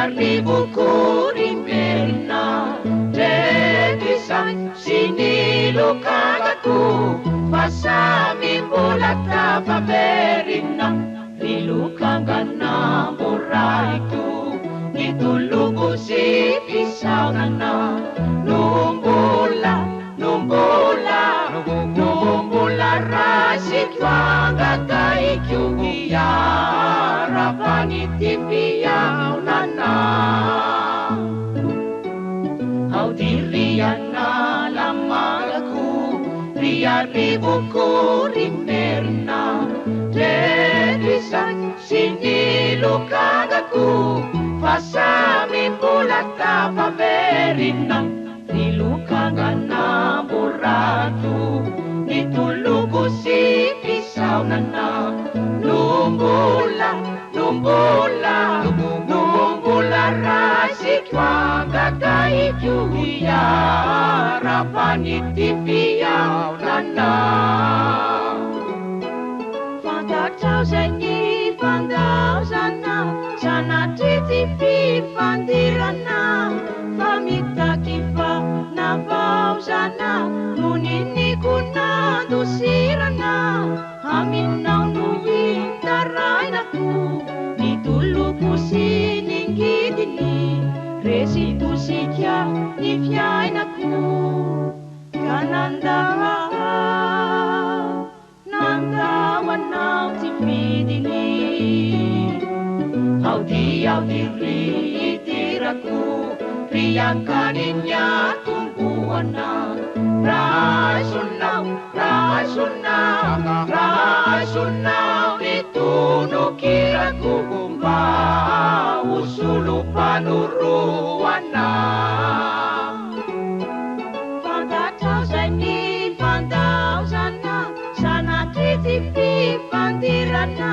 Riarivo korimberina Dedisang sinilukagaku Pasami mbola tafaverina Rilukangana moraitu Nitulubu si isaunana Numbula Rasitwanga kaikyugia Rapanitipiyaunana Audiriana lamagaku Riaribuku rimberna Dedisan sinilukagaku Pasami mbola tafaverina Rilukangana boratu Nitulubu si isaunana Numbula rasitwanga kaikyugia Rapanitipiyaunana Fantatausengi fantausana Sana titipi fandirana Famitakifa navausana Munini kuna dusirana Aminau nuyintarainaku Nituluku siningidini Restitusikia nifiainaku Kananda Nandawanau tifidini Audi itiraku Riyangkaninya tumbuana Rasunau Nitunukiraku kumba Usulu panuruana Fantausana Sana titipi pandirana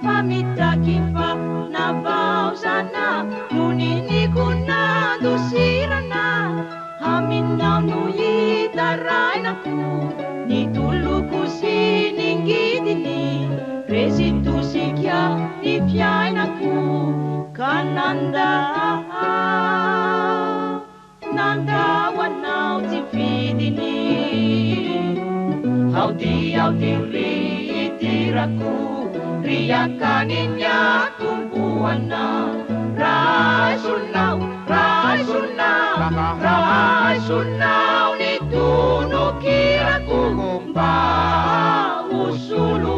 Famitakifa navausana Nunini kuna dusirana Aminau nuyitarainaku Nituluku siningidini Restitusikia nifiainaku Kananda Nandawanau tifidini Audi itiraku Riyangkaninya tumbuana Rasunau Nitunukiraku kumba Usulu